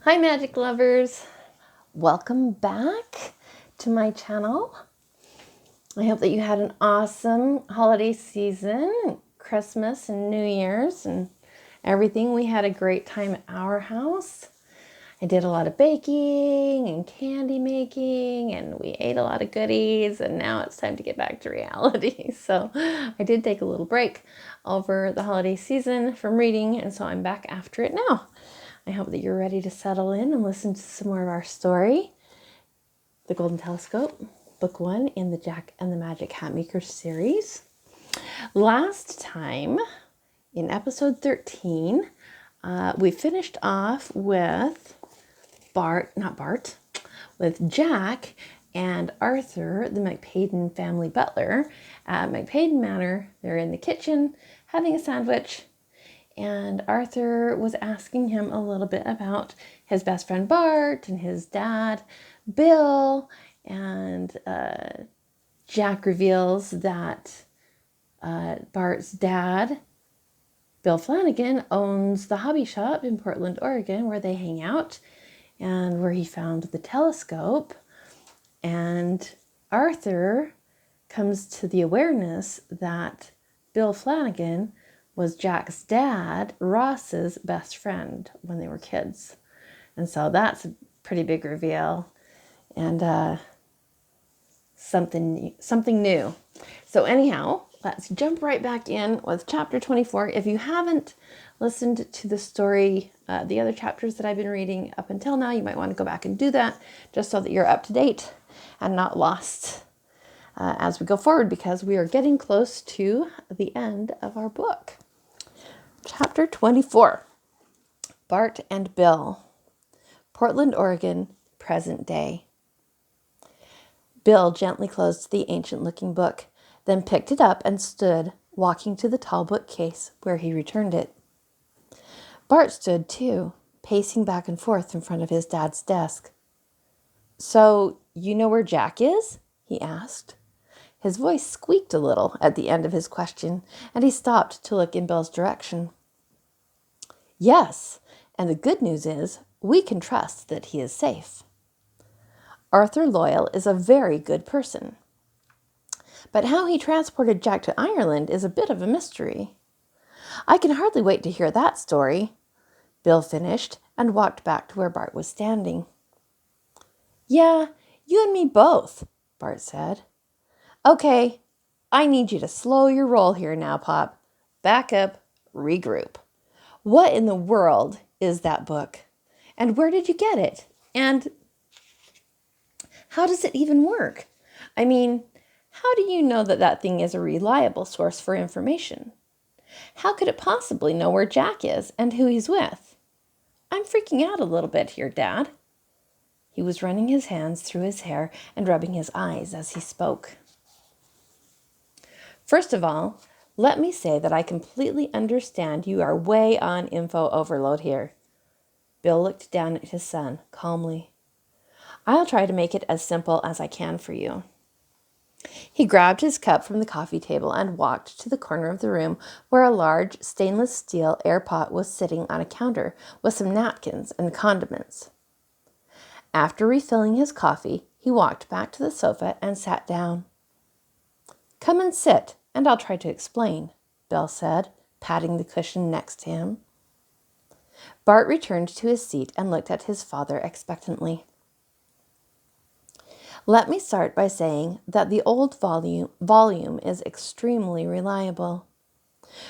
Hi magic lovers, welcome back to my channel. I hope that you had an awesome holiday season, Christmas and New Year's and everything. We had a great time at our house. I did a lot of baking and candy making and we ate a lot of goodies, and now it's time to get back to reality. So I did take a little break over the holiday season from reading, and so I'm back after it now. I hope that you're ready to settle in and listen to some more of our story, The Golden Telescope, Book 1 in the Jack and the Magic Hatmaker series. Last time, in episode 13, we finished off with with Jack and Arthur, the McPaden family butler, at McPaden Manor. They're in the kitchen having a sandwich. And Arthur was asking him a little bit about his best friend Bart and his dad, Bill. And Jack reveals that Bart's dad, Bill Flanagan, owns the hobby shop in Portland, Oregon, where they hang out and where he found the telescope. And Arthur comes to the awareness that Bill Flanagan was Jack's dad, Ross's best friend when they were kids. And so that's a pretty big reveal and something new. So anyhow, let's jump right back in with chapter 24. If you haven't listened to the story, the other chapters that I've been reading up until now, you might want to go back and do that just so that you're up to date and not lost as we go forward, because we are getting close to the end of our book. Chapter 24, Bart and Bill, Portland, Oregon, present day. Bill gently closed the ancient-looking book, then picked it up and stood, walking to the tall bookcase where he returned it. Bart stood too, pacing back and forth in front of his dad's desk. "So, you know where Jack is?" he asked. His voice squeaked a little at the end of his question, and he stopped to look in Bill's direction. "Yes, and the good news is we can trust that he is safe. Arthur Loyal is a very good person. But how he transported Jack to Ireland is a bit of a mystery. I can hardly wait to hear that story," Bill finished and walked back to where Bart was standing. "Yeah, you and me both," Bart said. "Okay, I need you to slow your roll here now, Pop. Back up, regroup. What in the world is that book? And where did you get it? And how does it even work? I mean, how do you know that that thing is a reliable source for information? How could it possibly know where Jack is and who he's with? I'm freaking out a little bit here, Dad." He was running his hands through his hair and rubbing his eyes as he spoke. "First of all, let me say that I completely understand you are way on info overload here." Bill looked down at his son calmly. "I'll try to make it as simple as I can for you." He grabbed his cup from the coffee table and walked to the corner of the room where a large stainless steel air pot was sitting on a counter with some napkins and condiments. After refilling his coffee, he walked back to the sofa and sat down. "Come and sit, and I'll try to explain," Bill said, patting the cushion next to him. Bart returned to his seat and looked at his father expectantly. "Let me start by saying that the old volume is extremely reliable.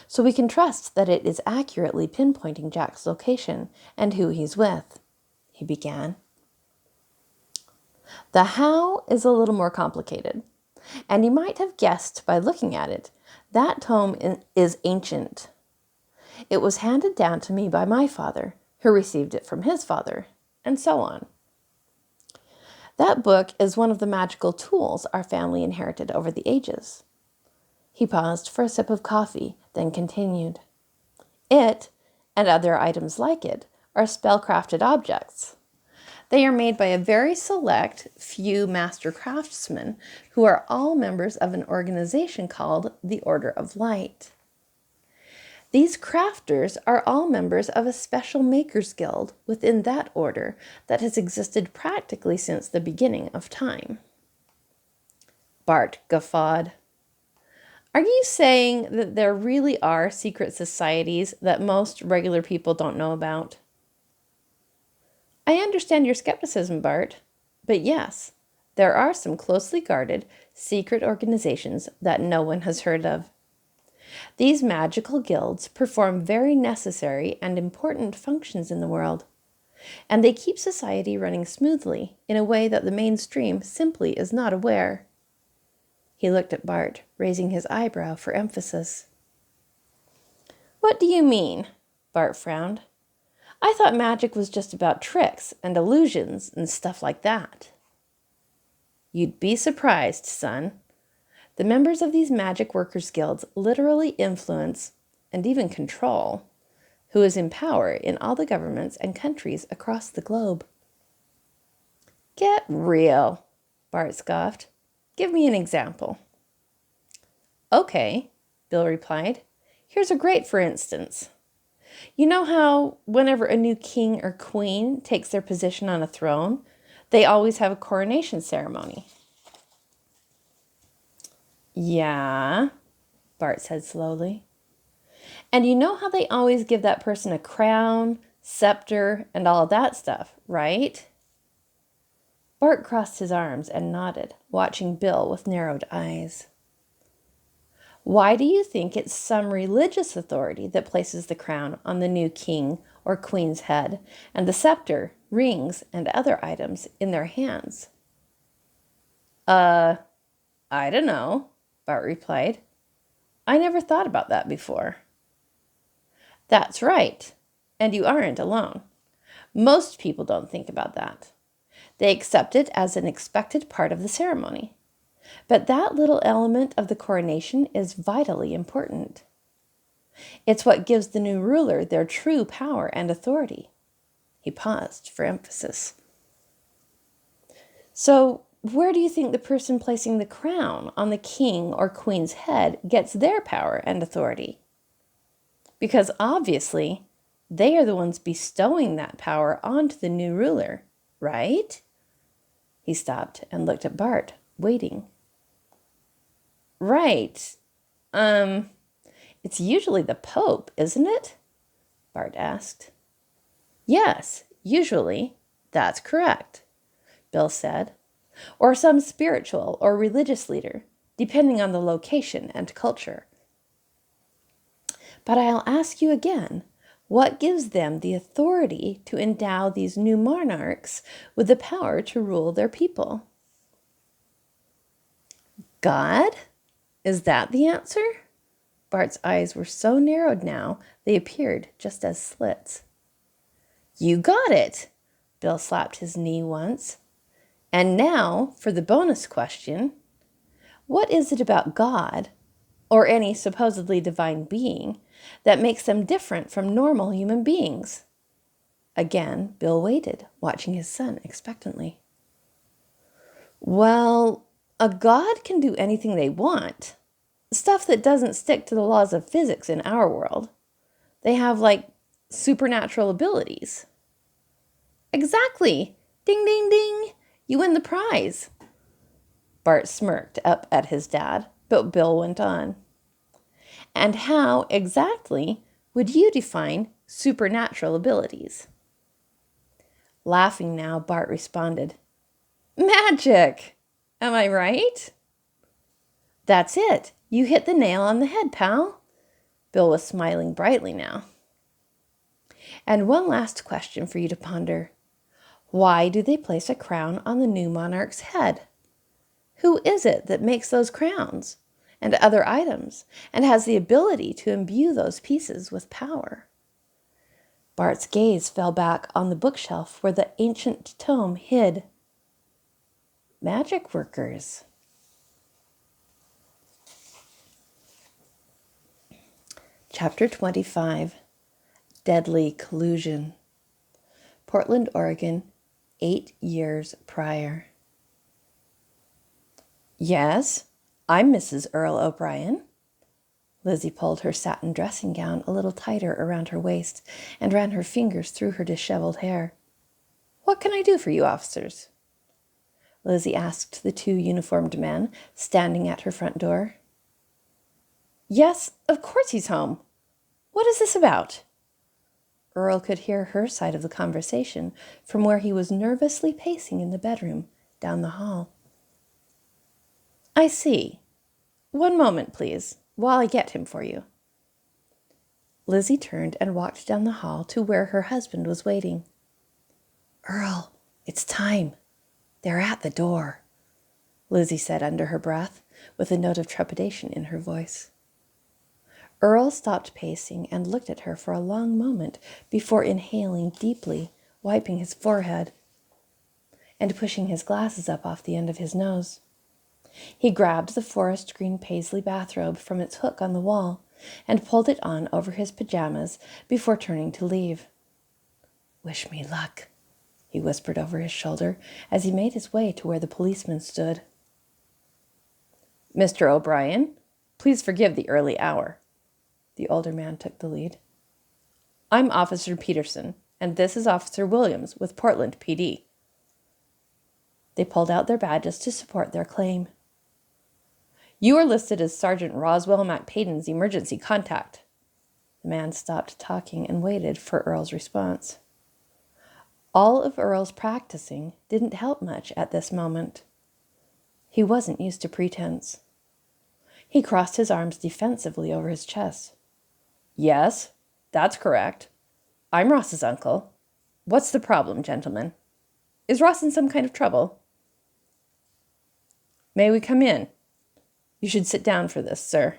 So we can trust that it is accurately pinpointing Jack's location and who he's with," he began. "The how is a little more complicated, and you might have guessed by looking at it. That tome is ancient. It was handed down to me by my father, who received it from his father, and so on. That book is one of the magical tools our family inherited over the ages." He paused for a sip of coffee, then continued. "It, and other items like it, are spell-crafted objects. They are made by a very select few master craftsmen who are all members of an organization called the Order of Light. These crafters are all members of a special makers guild within that order that has existed practically since the beginning of time. Bart guffawed. Are you saying that there really are secret societies that most regular people don't know about? I understand your skepticism, Bart, but yes, there are some closely guarded, secret organizations that no one has heard of. These magical guilds perform very necessary and important functions in the world, and they keep society running smoothly in a way that the mainstream simply is not aware. He looked at Bart, raising his eyebrow for emphasis. What do you mean? Bart frowned. I thought magic was just about tricks and illusions and stuff like that. You'd be surprised, son. The members of these magic workers' guilds literally influence and even control who is in power in all the governments and countries across the globe. Get real, Bart scoffed. Give me an example. Okay, Bill replied. Here's a great for instance. You know how whenever a new king or queen takes their position on a throne, they always have a coronation ceremony? Yeah, Bart said slowly. And you know how they always give that person a crown, scepter, and all of that stuff, right? Bart crossed his arms and nodded, watching Bill with narrowed eyes. Why do you think it's some religious authority that places the crown on the new king or queen's head and the scepter, rings, and other items in their hands? I don't know, Bart replied. I never thought about that before. That's right, and you aren't alone. Most people don't think about that. They accept it as an expected part of the ceremony. But that little element of the coronation is vitally important. It's what gives the new ruler their true power and authority. He paused for emphasis. So, where do you think the person placing the crown on the king or queen's head gets their power and authority? Because obviously, they are the ones bestowing that power onto the new ruler, right? He stopped and looked at Bart, waiting. Right. It's usually the Pope, isn't it? Bart asked. Yes, usually. That's correct, Bill said. Or some spiritual or religious leader, depending on the location and culture. But I'll ask you again, what gives them the authority to endow these new monarchs with the power to rule their people? God? Is that the answer? Bart's eyes were so narrowed now, they appeared just as slits. You got it! Bill slapped his knee once. And now, for the bonus question. What is it about God, or any supposedly divine being, that makes them different from normal human beings? Again, Bill waited, watching his son expectantly. Well, a god can do anything they want. Stuff that doesn't stick to the laws of physics in our world. They have, supernatural abilities. Exactly! Ding, ding, ding! You win the prize. Bart smirked up at his dad, but Bill went on. And how exactly would you define supernatural abilities? Laughing now, Bart responded, Magic! Am I right? That's it. You hit the nail on the head, pal. Bill was smiling brightly now. And one last question for you to ponder. Why do they place a crown on the new monarch's head? Who is it that makes those crowns and other items and has the ability to imbue those pieces with power? Bart's gaze fell back on the bookshelf where the ancient tome hid. Magic workers. Chapter 25, Deadly Collusion. Portland, Oregon, 8 years prior. Yes, I'm Mrs. Earl O'Brien. Lizzie pulled her satin dressing gown a little tighter around her waist and ran her fingers through her disheveled hair. "What can I do for you, officers?" Lizzie asked the two uniformed men standing at her front door. "Yes, of course he's home. What is this about?" Earl could hear her side of the conversation from where he was nervously pacing in the bedroom down the hall. "I see. One moment, please, while I get him for you." Lizzie turned and walked down the hall to where her husband was waiting. "Earl, it's time. They're at the door," Lizzie said under her breath, with a note of trepidation in her voice. Earl stopped pacing and looked at her for a long moment before inhaling deeply, wiping his forehead, and pushing his glasses up off the end of his nose. He grabbed the forest green paisley bathrobe from its hook on the wall and pulled it on over his pajamas before turning to leave. "Wish me luck," he whispered over his shoulder as he made his way to where the policeman stood. "Mr. O'Brien, please forgive the early hour." The older man took the lead. "I'm Officer Peterson, and this is Officer Williams with Portland PD." They pulled out their badges to support their claim. "You are listed as Sergeant Roswell McPaden's emergency contact." The man stopped talking and waited for Earl's response. All of Earl's practicing didn't help much at this moment. He wasn't used to pretense. He crossed his arms defensively over his chest. "Yes, that's correct. I'm Ross's uncle. What's the problem, gentlemen? Is Ross in some kind of trouble?" "May we come in?" "You should sit down for this, sir,"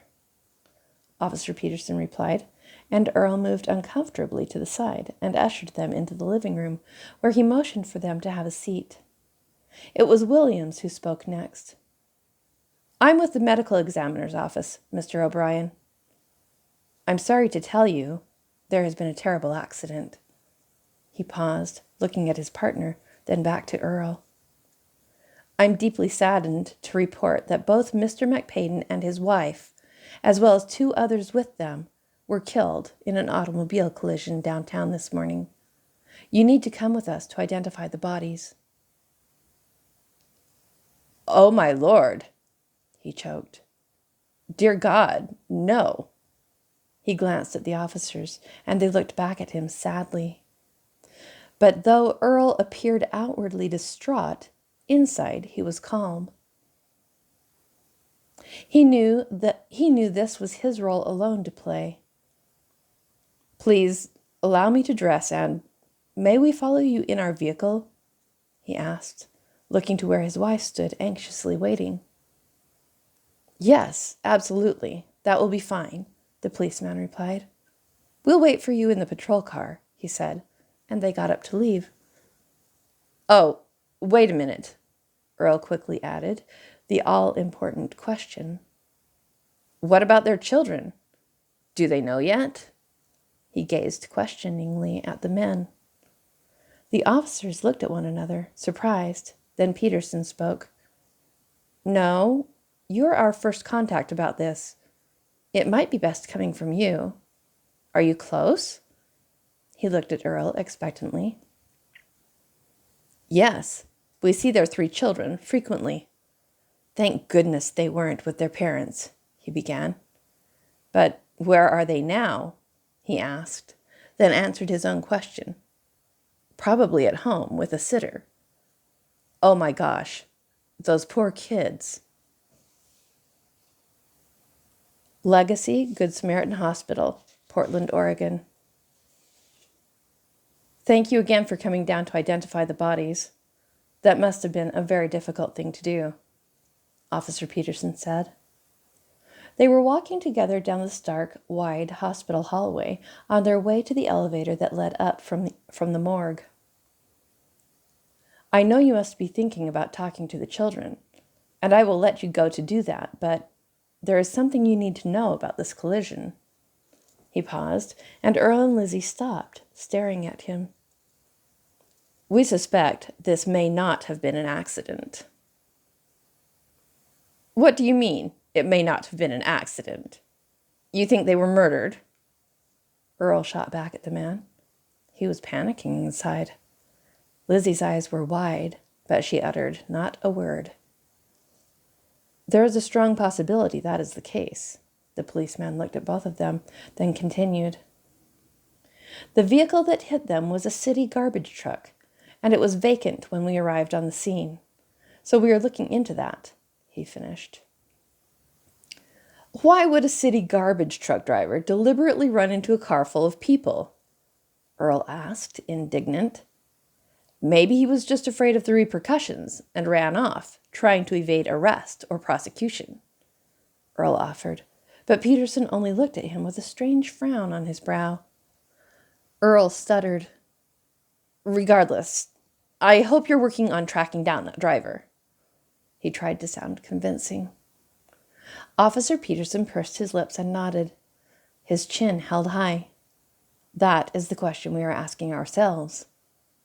Officer Peterson replied, and Earl moved uncomfortably to the side and ushered them into the living room, where he motioned for them to have a seat. It was Williams who spoke next. "I'm with the medical examiner's office, Mr. O'Brien. I'm sorry to tell you there has been a terrible accident." He paused, looking at his partner, then back to Earl. "I'm deeply saddened to report that both Mr. McPaden and his wife, as well as two others with them, were killed in an automobile collision downtown this morning. You need to come with us to identify the bodies." "Oh, my lord," he choked. "Dear God, no." He glanced at the officers, and they looked back at him sadly. But though Earl appeared outwardly distraught, inside he was calm. He knew this was his role alone to play. "Please allow me to dress, and may we follow you in our vehicle?" he asked, looking to where his wife stood anxiously waiting. "Yes, absolutely. That will be fine," the policeman replied. "We'll wait for you in the patrol car," he said, and they got up to leave. "Oh, wait a minute," Earl quickly added, the all-important question. "What about their children? Do they know yet?" He gazed questioningly at the men. The officers looked at one another, surprised. Then Peterson spoke. "No, you're our first contact about this. It might be best coming from you. Are you close?" He looked at Earl expectantly. "Yes, we see their 3 children frequently. Thank goodness they weren't with their parents," he began. "But where are they now?" he asked, then answered his own question. "Probably at home with a sitter." "Oh my gosh, those poor kids." Legacy Good Samaritan Hospital, Portland, Oregon. "Thank you again for coming down to identify the bodies. That must have been a very difficult thing to do," Officer Peterson said. They were walking together down the stark, wide hospital hallway on their way to the elevator that led up from the morgue. "I know you must be thinking about talking to the children, and I will let you go to do that, but there is something you need to know about this collision." He paused, and Earl and Lizzie stopped, staring at him. "We suspect this may not have been an accident." "What do you mean, it may not have been an accident?" You think they were murdered? Earl shot back at the man. He was panicking inside. Lizzie's eyes were wide, but she uttered not a word. There is a strong possibility that is the case. The policeman looked at both of them, then continued. The vehicle that hit them was a city garbage truck, and it was vacant when we arrived on the scene. So we are looking into that, he finished. Why would a city garbage truck driver deliberately run into a car full of people? Earl asked, indignant. Maybe he was just afraid of the repercussions and ran off, trying to evade arrest or prosecution, Earl offered, but Peterson only looked at him with a strange frown on his brow. Earl stuttered. Regardless, I hope you're working on tracking down that driver. He tried to sound convincing. Officer Peterson pursed his lips and nodded. His chin held high. That is the question we are asking ourselves.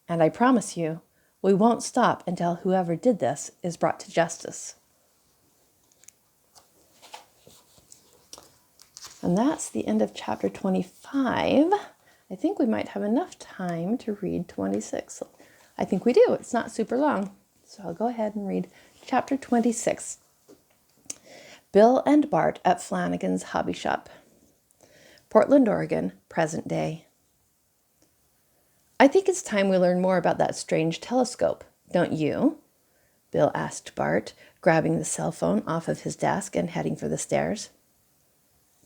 And I promise you, we won't stop until whoever did this is brought to justice. And that's the end of chapter 25. I think we might have enough time to read 26. I think we do. It's not super long. So I'll go ahead and read chapter 26. Bill and Bart at Flanagan's hobby shop. Portland, Oregon, present day. I think it's time we learn more about that strange telescope, don't you? Bill asked Bart, grabbing the cell phone off of his desk and heading for the stairs.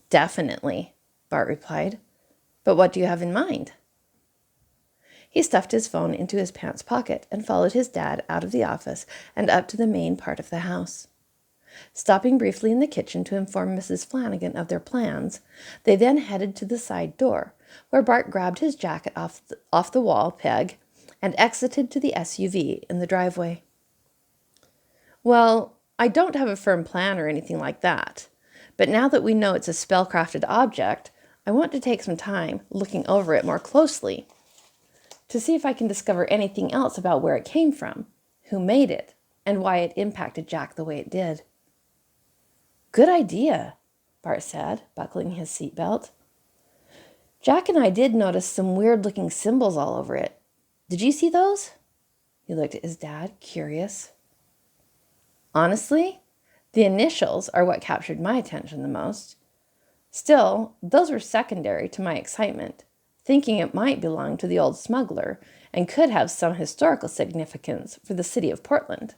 Definitely, Bart replied. But what do you have in mind? He stuffed his phone into his pants pocket and followed his dad out of the office and up to the main part of the house. Stopping briefly in the kitchen to inform Mrs. Flanagan of their plans, they then headed to the side door, where Bart grabbed his jacket off the wall peg and exited to the SUV in the driveway. Well, I don't have a firm plan or anything like that, but now that we know it's a spell-crafted object, I want to take some time looking over it more closely to see if I can discover anything else about where it came from, who made it, and why it impacted Jack the way it did. Good idea, Bart said, buckling his seatbelt. Jack and I did notice some weird-looking symbols all over it. Did you see those? He looked at his dad, curious. Honestly, the initials are what captured my attention the most. Still, those were secondary to my excitement, thinking it might belong to the old smuggler and could have some historical significance for the city of Portland.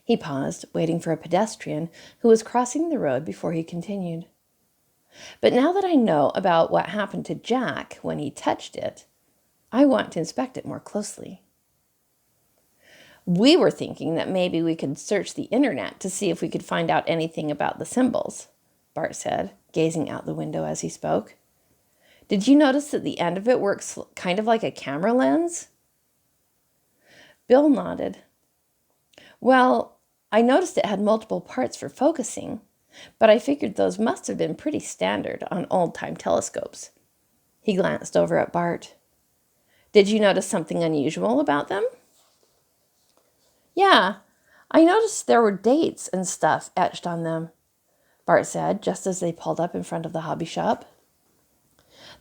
He paused, waiting for a pedestrian who was crossing the road before he continued. But now that I know about what happened to Jack when he touched it, I want to inspect it more closely. We were thinking that maybe we could search the internet to see if we could find out anything about the symbols, Bart said, gazing out the window as he spoke. Did you notice that the end of it works kind of like a camera lens? Bill nodded. Well, I noticed it had multiple parts for focusing, but I figured those must have been pretty standard on old-time telescopes. He glanced over at Bart. Did you notice something unusual about them? Yeah, I noticed there were dates and stuff etched on them, Bart said, just as they pulled up in front of the hobby shop.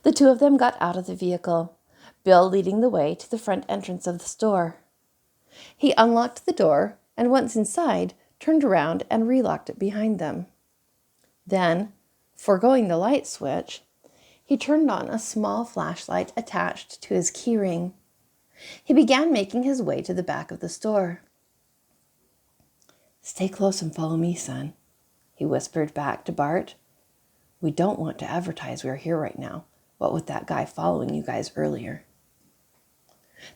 The two of them got out of the vehicle, Bill leading the way to the front entrance of the store. He unlocked the door and once inside, turned around and relocked it behind them. Then, foregoing the light switch, he turned on a small flashlight attached to his keyring. He began making his way to the back of the store. Stay close and follow me, son, he whispered back to Bart. We don't want to advertise we're here right now, what with that guy following you guys earlier.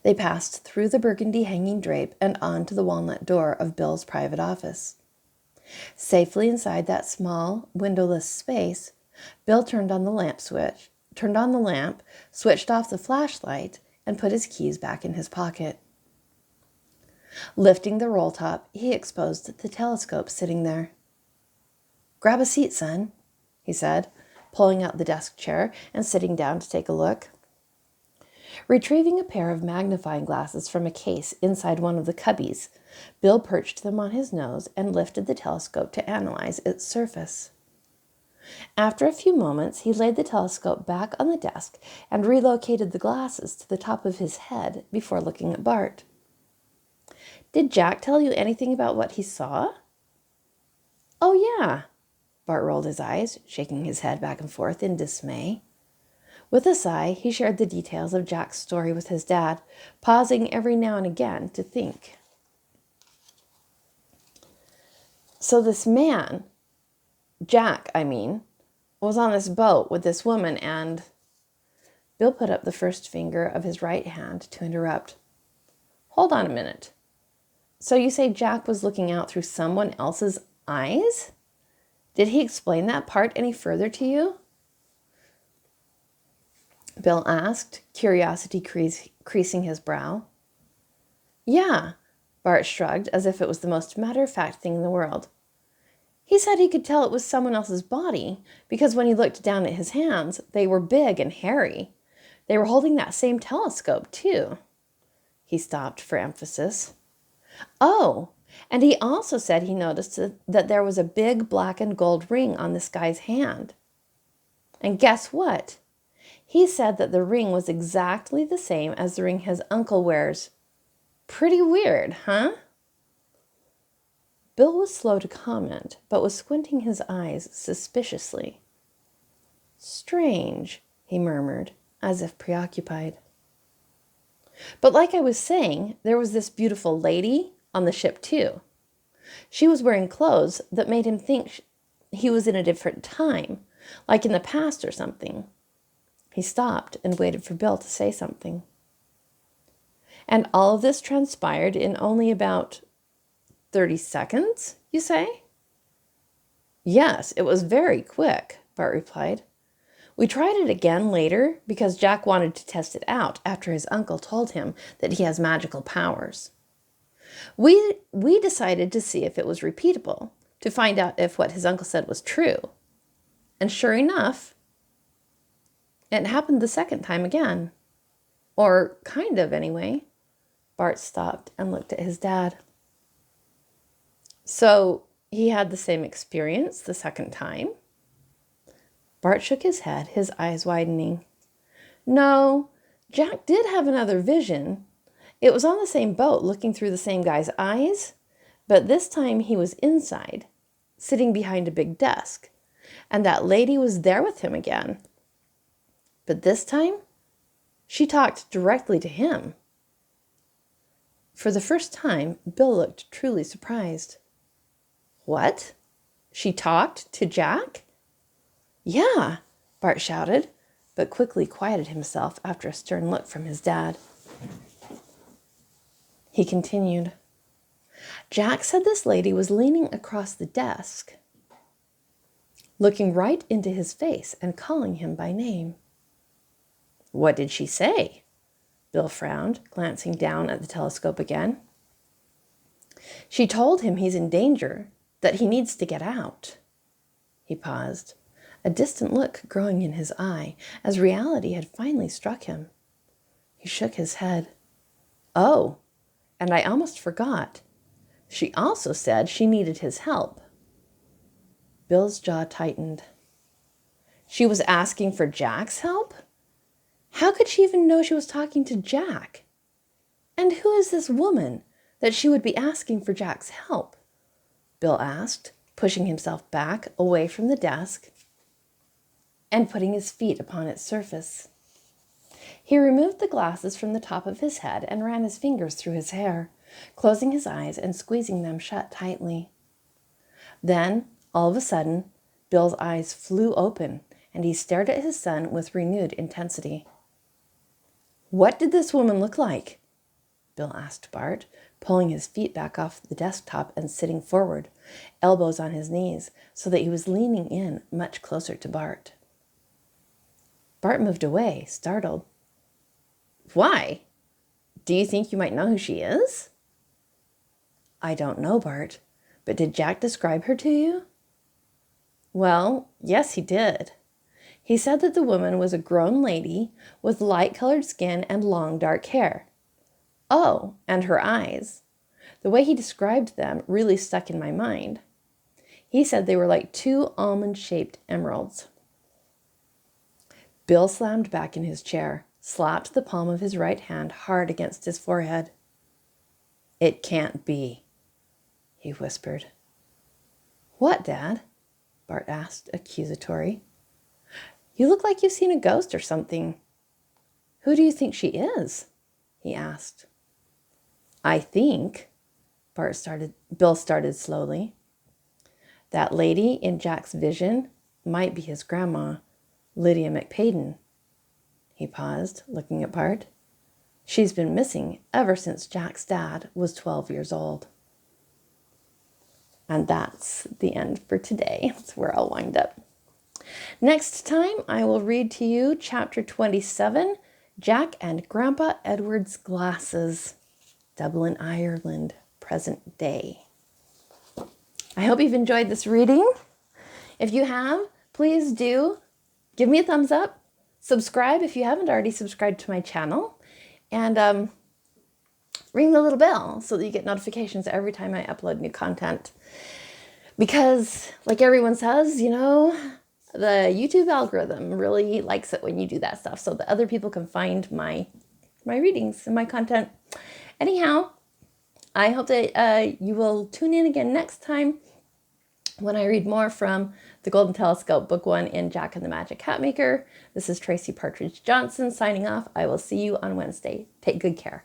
They passed through the burgundy hanging drape and on to the walnut door of Bill's private office. Safely inside that small, windowless space, Bill turned on the lamp, switched off the flashlight, and put his keys back in his pocket. Lifting the roll top, he exposed the telescope sitting there. Grab a seat, son, he said, pulling out the desk chair and sitting down to take a look. Retrieving a pair of magnifying glasses from a case inside one of the cubbies, Bill perched them on his nose and lifted the telescope to analyze its surface. After a few moments, he laid the telescope back on the desk and relocated the glasses to the top of his head before looking at Bart. "Did Jack tell you anything about what he saw?" "Oh, yeah." Bart rolled his eyes, shaking his head back and forth in dismay. With a sigh, he shared the details of Jack's story with his dad, pausing every now and again to think. "So this man, Jack, was on this boat with this woman and—" Bill put up the first finger of his right hand to interrupt. "Hold on a minute. So you say Jack was looking out through someone else's eyes? Did he explain that part any further to you?" Bill asked, curiosity creasing his brow. "Yeah," Bart shrugged, as if it was the most matter-of-fact thing in the world. "He said he could tell it was someone else's body, because when he looked down at his hands, they were big and hairy. They were holding that same telescope, too." He stopped for emphasis. "Oh, and he also said he noticed that there was a big black and gold ring on this guy's hand. And guess what? He said that the ring was exactly the same as the ring his uncle wears. Pretty weird, huh?" Bill was slow to comment, but was squinting his eyes suspiciously. "Strange," he murmured, as if preoccupied. "But like I was saying, there was this beautiful lady on the ship too. She was wearing clothes that made him think he was in a different time, like in the past or something." He stopped and waited for Bill to say something. "And all of this transpired in only about 30 seconds, you say?" "Yes, it was very quick," Bart replied. "We tried it again later because Jack wanted to test it out after his uncle told him that he has magical powers. We decided to see if it was repeatable, to find out if what his uncle said was true. And sure enough, it happened the second time again. Or kind of, anyway." Bart stopped and looked at his dad. "So he had the same experience the second time?" Bart shook his head, his eyes widening. "No, Jack did have another vision. It was on the same boat, looking through the same guy's eyes, but this time he was inside, sitting behind a big desk, and that lady was there with him again. But this time, she talked directly to him." For the first time, Bill looked truly surprised. "What? She talked to Jack?" "Yeah," Bart shouted, but quickly quieted himself after a stern look from his dad. He continued. "Jack said this lady was leaning across the desk, looking right into his face and calling him by name." "What did she say?" Bill frowned, glancing down at the telescope again. "She told him he's in danger, that he needs to get out." He paused, a distant look growing in his eye, as reality had finally struck him. He shook his head. "Oh, and I almost forgot. She also said she needed his help." Bill's jaw tightened. "She was asking for Jack's help? How could she even know she was talking to Jack? And who is this woman that she would be asking for Jack's help?" Bill asked, pushing himself back away from the desk and putting his feet upon its surface. He removed the glasses from the top of his head and ran his fingers through his hair, closing his eyes and squeezing them shut tightly. Then, all of a sudden, Bill's eyes flew open, and he stared at his son with renewed intensity. "What did this woman look like?" Bill asked Bart, pulling his feet back off the desktop and sitting forward, elbows on his knees, so that he was leaning in much closer to Bart. Bart moved away, startled. "Why? Do you think you might know who she is?" "I don't know, Bart, but did Jack describe her to you?" "Well, yes, he did. He said that the woman was a grown lady with light-colored skin and long, dark hair. Oh, and her eyes. The way he described them really stuck in my mind. He said they were like two almond-shaped emeralds. Bill slammed back in his chair, slapped the palm of his right hand hard against his forehead. "It can't be," he whispered. "What, Dad?" Bart asked, accusatory. "You look like you've seen a ghost or something." "Who do you think she is?" he asked. "I think," Bill started slowly, "that lady in Jack's vision might be his grandma, Lydia McPaden." He paused, looking at Bart. "She's been missing ever since Jack's dad was 12 years old. And that's the end for today. That's where I'll wind up. Next time, I will read to you chapter 27, Jack and Grandpa Edward's Glasses, Dublin, Ireland, present day. I hope you've enjoyed this reading. If you have, please do give me a thumbs up, subscribe if you haven't already subscribed to my channel, and ring the little bell so that you get notifications every time I upload new content. Because, like everyone says, the YouTube algorithm really likes it when you do that stuff so that other people can find my readings and my content. Anyhow, I hope that you will tune in again next time when I read more from The Golden Telescope, Book 1 in Jack and the Magic Hatmaker. This is Tracy Partridge-Johnson signing off. I will see you on Wednesday. Take good care.